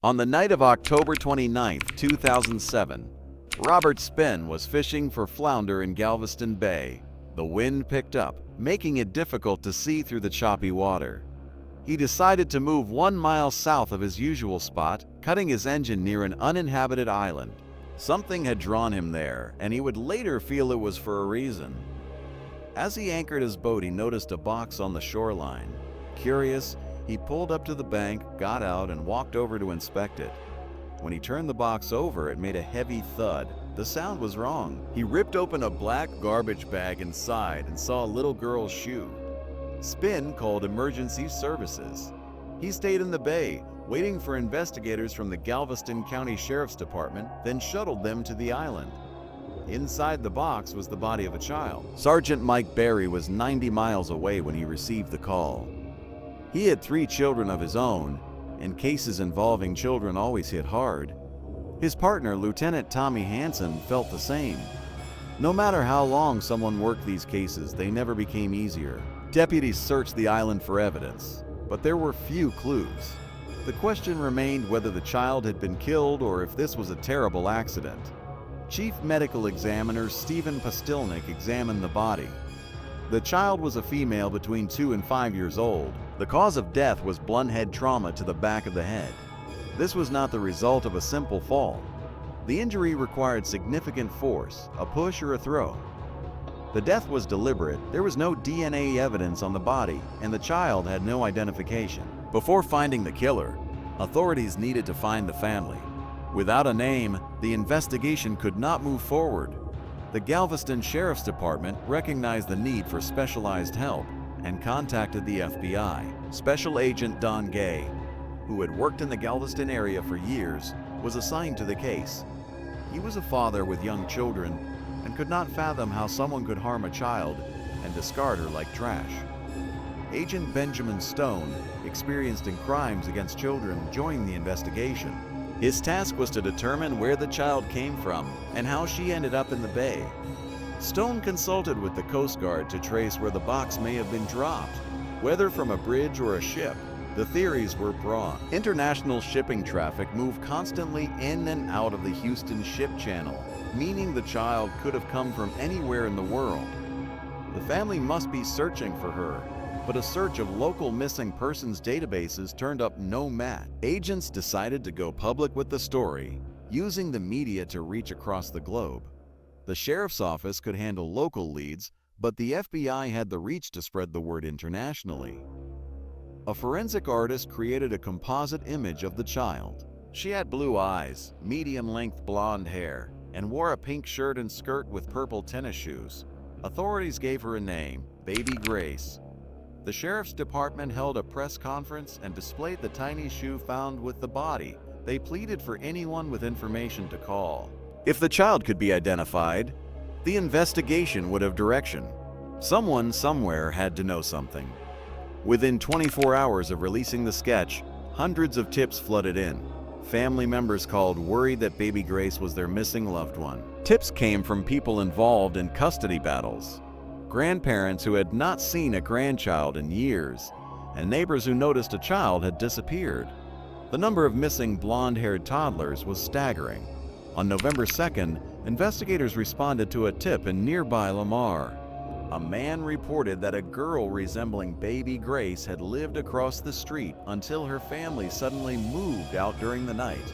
On the night of October 29, 2007, Robert Spinn was fishing for flounder in Galveston Bay. The wind picked up, making it difficult to see through the choppy water. He decided to move 1 mile south of his usual spot, cutting his engine near an uninhabited island. Something had drawn him there, and he would later feel it was for a reason. As he anchored his boat, he noticed a box on the shoreline. Curious, he pulled up to the bank, got out, and walked over to inspect it. When he turned the box over, it made a heavy thud. The sound was wrong. He ripped open a black garbage bag inside and saw a little girl's shoe. Spinn called emergency services. He stayed in the bay, waiting for investigators from the Galveston County Sheriff's Department, then shuttled them to the island. Inside the box was the body of a child. Sergeant Mike Berry was 90 miles away when he received the call. He had 3 children of his own, and cases involving children always hit hard. His partner, Lieutenant Tommy Hansen, felt the same. No matter how long someone worked these cases, they never became easier. Deputies searched the island for evidence, but there were few clues. The question remained whether the child had been killed or if this was a terrible accident. Chief Medical Examiner Stephen Postilnick examined the body. The child was a female between 2 and 5 years old. The cause of death was blunt head trauma to the back of the head. This was not the result of a simple fall. The injury required significant force, a push or a throw. The death was deliberate. There was no DNA evidence on the body, and the child had no identification. Before finding the killer, authorities needed to find the family. Without a name, the investigation could not move forward. The Galveston Sheriff's Department recognized the need for specialized help and contacted the FBI. Special Agent Don Gay, who had worked in the Galveston area for years, was assigned to the case. He was a father with young children and could not fathom how someone could harm a child and discard her like trash. Agent Benjamin Stone, experienced in crimes against children, joined the investigation. His task was to determine where the child came from and how she ended up in the bay. Stone consulted with the Coast Guard to trace where the box may have been dropped, whether from a bridge or a ship. The theories were broad. International shipping traffic moved constantly in and out of the Houston Ship Channel, meaning the child could have come from anywhere in the world. The family must be searching for her, but a search of local missing persons databases turned up no match. Agents decided to go public with the story, using the media to reach across the globe. The sheriff's office could handle local leads, but the FBI had the reach to spread the word internationally. A forensic artist created a composite image of the child. She had blue eyes, medium-length blonde hair, and wore a pink shirt and skirt with purple tennis shoes. Authorities gave her a name, Baby Grace. The Sheriff's Department held a press conference and displayed the tiny shoe found with the body. They pleaded for anyone with information to call. If the child could be identified, the investigation would have direction. Someone somewhere had to know something. Within 24 hours of releasing the sketch, hundreds of tips flooded in. Family members called, worried that Baby Grace was their missing loved one. Tips came from people involved in custody battles, grandparents who had not seen a grandchild in years, and neighbors who noticed a child had disappeared. The number of missing blonde-haired toddlers was staggering. On November 2nd, investigators responded to a tip in nearby Lamar. A man reported that a girl resembling Baby Grace had lived across the street until her family suddenly moved out during the night.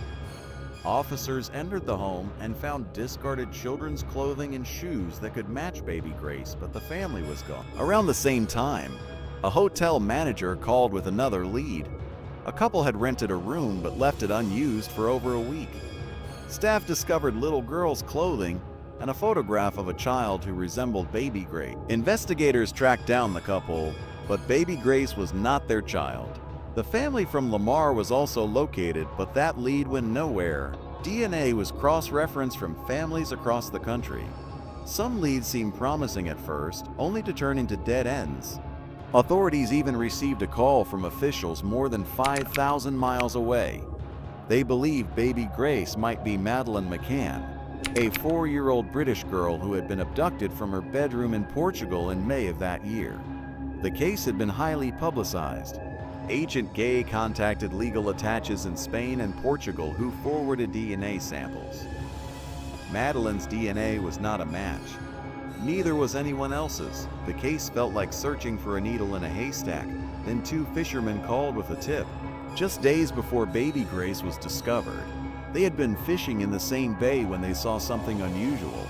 Officers entered the home and found discarded children's clothing and shoes that could match Baby Grace, but the family was gone. Around the same time, a hotel manager called with another lead. A couple had rented a room but left it unused for over a week. Staff discovered little girl's clothing and a photograph of a child who resembled Baby Grace. Investigators tracked down the couple, but Baby Grace was not their child. The family from Lamar was also located, but that lead went nowhere. DNA was cross-referenced from families across the country. Some leads seemed promising at first, only to turn into dead ends. Authorities even received a call from officials more than 5,000 miles away. They believed Baby Grace might be Madeleine McCann, a 4-year-old British girl who had been abducted from her bedroom in Portugal in May of that year. The case had been highly publicized. Agent Gay contacted legal attaches in Spain and Portugal who forwarded DNA samples. Madeline's DNA was not a match. Neither was anyone else's. The case felt like searching for a needle in a haystack. Then two fishermen called with a tip. Just days before baby Grace was discovered, they had been fishing in the same bay when they saw something unusual.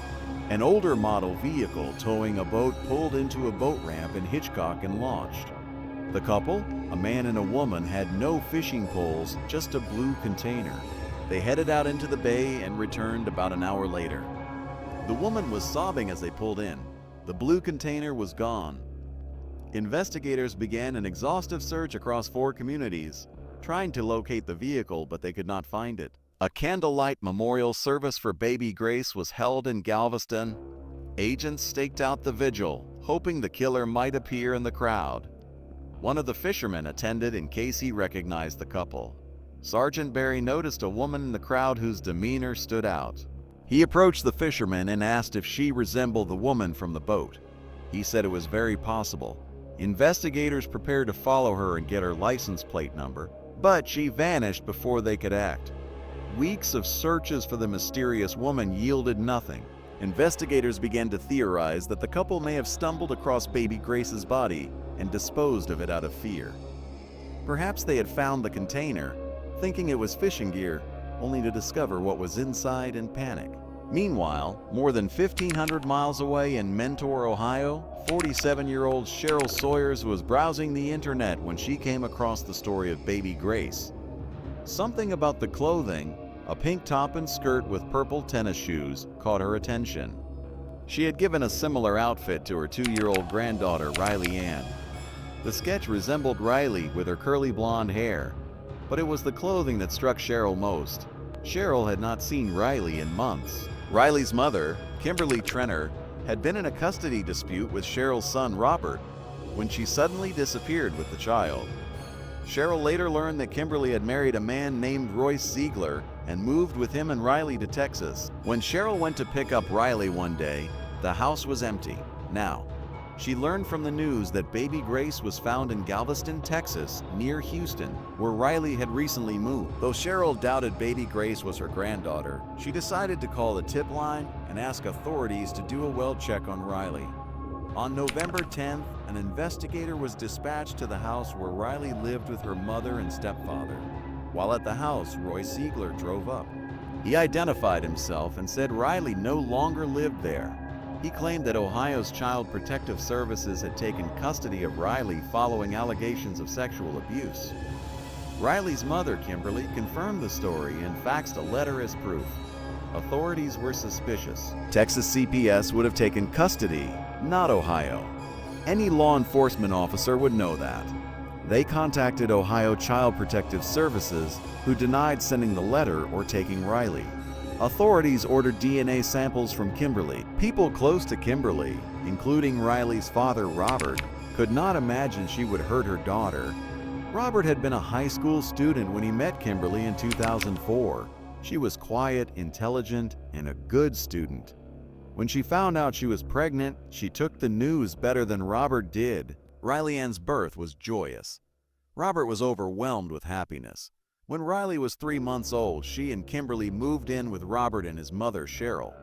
An older model vehicle towing a boat pulled into a boat ramp in Hitchcock and launched. The couple, a man and a woman, had no fishing poles, just a blue container. They headed out into the bay and returned about an hour later. The woman was sobbing as they pulled in. The blue container was gone. Investigators began an exhaustive search across 4 communities, trying to locate the vehicle, but they could not find it. A candlelight memorial service for baby Grace was held in Galveston. Agents staked out the vigil, hoping the killer might appear in the crowd. One of the fishermen attended in case he recognized the couple. Sergeant Barry noticed a woman in the crowd whose demeanor stood out. He approached the fisherman and asked if she resembled the woman from the boat. He said it was very possible. Investigators prepared to follow her and get her license plate number, but she vanished before they could act. Weeks of searches for the mysterious woman yielded nothing. Investigators began to theorize that the couple may have stumbled across baby Grace's body and disposed of it out of fear. Perhaps they had found the container, thinking it was fishing gear, only to discover what was inside and panic. Meanwhile, more than 1,500 miles away in Mentor, Ohio, 47-year-old Cheryl Sawyers was browsing the internet when she came across the story of baby Grace. Something about the clothing, a pink top and skirt with purple tennis shoes, caught her attention. She had given a similar outfit to her 2-year-old granddaughter, Riley Ann. The sketch resembled Riley with her curly blonde hair, but it was the clothing that struck Cheryl most. Cheryl had not seen Riley in months. Riley's mother, Kimberly Trenner, had been in a custody dispute with Cheryl's son, Robert, when she suddenly disappeared with the child. Cheryl later learned that Kimberly had married a man named Royce Ziegler and moved with him and Riley to Texas. When Cheryl went to pick up Riley one day, the house was empty. Now, she learned from the news that baby Grace was found in Galveston, Texas, near Houston, where Riley had recently moved. Though Cheryl doubted baby Grace was her granddaughter, she decided to call the tip line and ask authorities to do a well check on Riley. On November 10th, an investigator was dispatched to the house where Riley lived with her mother and stepfather. While at the house, Royce Ziegler drove up. He identified himself and said Riley no longer lived there. He claimed that Ohio's Child Protective Services had taken custody of Riley following allegations of sexual abuse. Riley's mother, Kimberly, confirmed the story and faxed a letter as proof. Authorities were suspicious. Texas CPS would have taken custody, not Ohio. Any law enforcement officer would know that. They contacted Ohio Child Protective Services, who denied sending the letter or taking Riley. Authorities ordered DNA samples from Kimberly. People close to Kimberly, including Riley's father, Robert, could not imagine she would hurt her daughter. Robert had been a high school student when he met Kimberly in 2004. She was quiet, intelligent, and a good student. When she found out she was pregnant, she took the news better than Robert did. Riley Ann's birth was joyous. Robert was overwhelmed with happiness. When Riley was 3 months old, she and Kimberly moved in with Robert and his mother, Cheryl.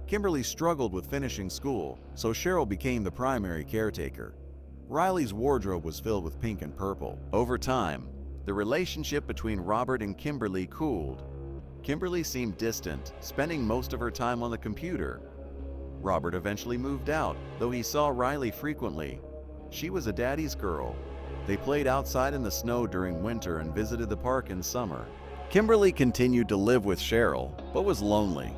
Kimberly struggled with finishing school, so Cheryl became the primary caretaker. Riley's wardrobe was filled with pink and purple. Over time, the relationship between Robert and Kimberly cooled. Kimberly seemed distant, spending most of her time on the computer. Robert eventually moved out, though he saw Riley frequently. She was a daddy's girl. They played outside in the snow during winter and visited the park in summer. Kimberly continued to live with Cheryl, but was lonely.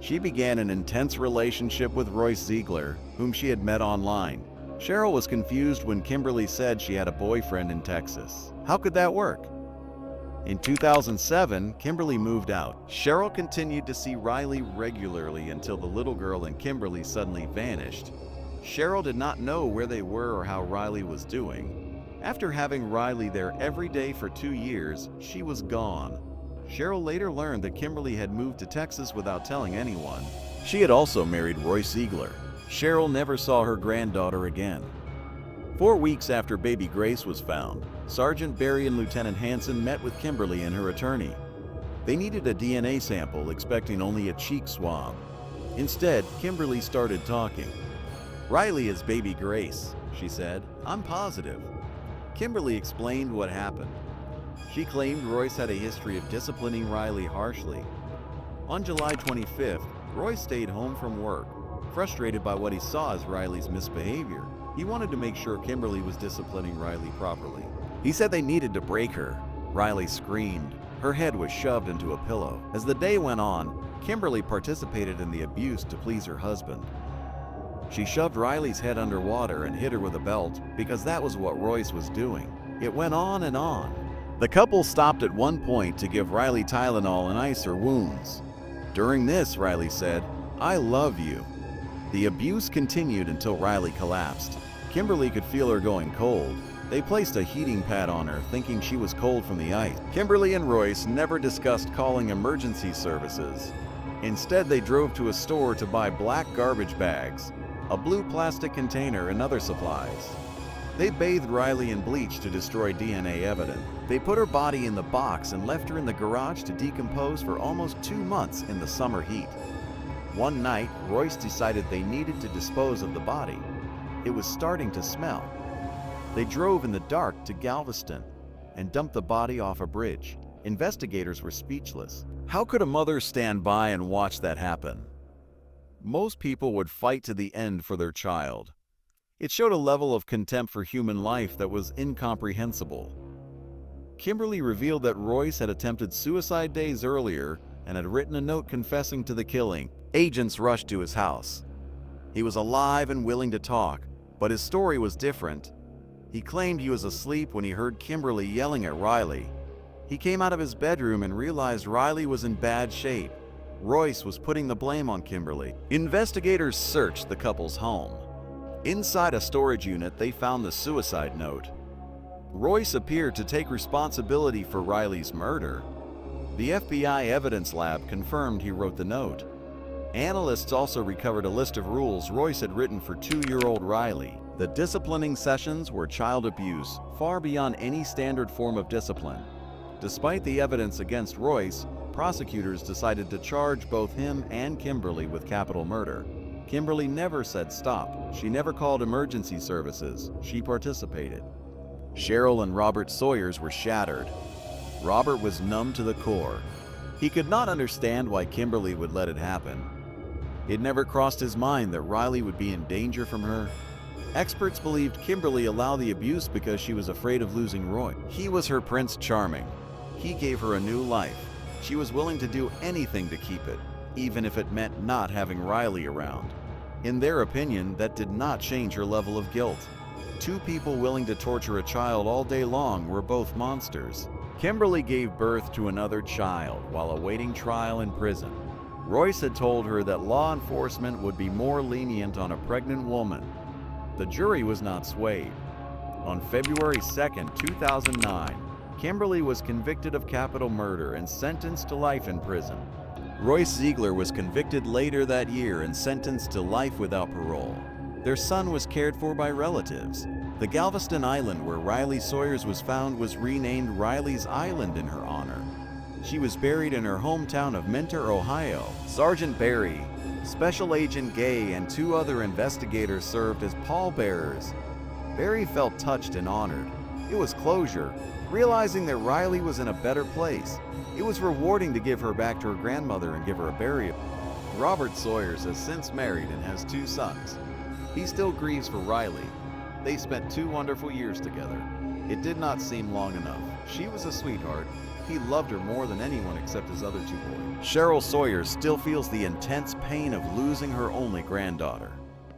She began an intense relationship with Royce Ziegler, whom she had met online. Cheryl was confused when Kimberly said she had a boyfriend in Texas. How could that work? In 2007, Kimberly moved out. Cheryl continued to see Riley regularly until the little girl and Kimberly suddenly vanished. Cheryl did not know where they were or how Riley was doing. After having Riley there every day for 2 years, she was gone. Cheryl later learned that Kimberly had moved to Texas without telling anyone. She had also married Royce Ziegler. Cheryl never saw her granddaughter again. 4 weeks after baby Grace was found, Sergeant Barry and Lieutenant Hanson met with Kimberly and her attorney. They needed a DNA sample, expecting only a cheek swab. Instead, Kimberly started talking. "Riley is baby Grace," she said. "I'm positive." Kimberly explained what happened. She claimed Royce had a history of disciplining Riley harshly. On July 25th, Royce stayed home from work, frustrated by what he saw as Riley's misbehavior. He wanted to make sure Kimberly was disciplining Riley properly. He said they needed to break her. Riley screamed. Her head was shoved into a pillow. As the day went on, Kimberly participated in the abuse to please her husband. She shoved Riley's head underwater and hit her with a belt because that was what Royce was doing. It went on and on. The couple stopped at one point to give Riley Tylenol and ice her wounds. During this, Riley said, "I love you." The abuse continued until Riley collapsed. Kimberly could feel her going cold. They placed a heating pad on her, thinking she was cold from the ice. Kimberly and Royce never discussed calling emergency services. Instead, they drove to a store to buy black garbage bags, a blue plastic container, and other supplies. They bathed Riley in bleach to destroy DNA evidence. They put her body in the box and left her in the garage to decompose for almost 2 months in the summer heat. One night, Royce decided they needed to dispose of the body. It was starting to smell. They drove in the dark to Galveston and dumped the body off a bridge. Investigators were speechless. How could a mother stand by and watch that happen? Most people would fight to the end for their child. It showed a level of contempt for human life that was incomprehensible. Kimberly revealed that Royce had attempted suicide days earlier and had written a note confessing to the killing. Agents rushed to his house. He was alive and willing to talk, but his story was different. He claimed he was asleep when he heard Kimberly yelling at Riley. He came out of his bedroom and realized Riley was in bad shape. Royce was putting the blame on Kimberly. Investigators searched the couple's home. Inside a storage unit, they found the suicide note. Royce appeared to take responsibility for Riley's murder. The FBI evidence lab confirmed he wrote the note. Analysts also recovered a list of rules Royce had written for 2-year-old Riley. The disciplining sessions were child abuse, far beyond any standard form of discipline. Despite the evidence against Royce, prosecutors decided to charge both him and Kimberly with capital murder. Kimberly never said stop. She never called emergency services. She participated. Cheryl and Robert Sawyers were shattered. Robert was numb to the core. He could not understand why Kimberly would let it happen. It never crossed his mind that Riley would be in danger from her. Experts believed Kimberly allowed the abuse because she was afraid of losing Roy. He was her Prince Charming. He gave her a new life. She was willing to do anything to keep it, even if it meant not having Riley around. In their opinion, that did not change her level of guilt. 2 people willing to torture a child all day long were both monsters. Kimberly gave birth to another child while awaiting trial in prison. Royce had told her that law enforcement would be more lenient on a pregnant woman. The jury was not swayed. On February 2, 2009, Kimberly was convicted of capital murder and sentenced to life in prison. Royce Ziegler was convicted later that year and sentenced to life without parole. Their son was cared for by relatives. The Galveston Island where Riley Sawyers was found was renamed Riley's Island in her honor. She was buried in her hometown of Mentor, Ohio. Sergeant Barry, Special Agent Gay, and 2 other investigators served as pallbearers. Barry felt touched and honored. It was closure, realizing that Riley was in a better place. It was rewarding to give her back to her grandmother and give her a burial. Robert Sawyers has since married and has 2 sons. He still grieves for Riley. They spent 2 wonderful years together. It did not seem long enough. She was a sweetheart. He loved her more than anyone except his other 2 boys. Cheryl Sawyers still feels the intense pain of losing her only granddaughter.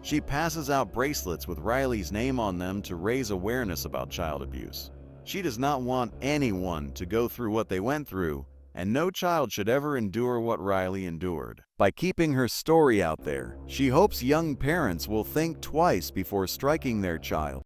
She passes out bracelets with Riley's name on them to raise awareness about child abuse. She does not want anyone to go through what they went through, and no child should ever endure what Riley endured. By keeping her story out there, she hopes young parents will think twice before striking their child.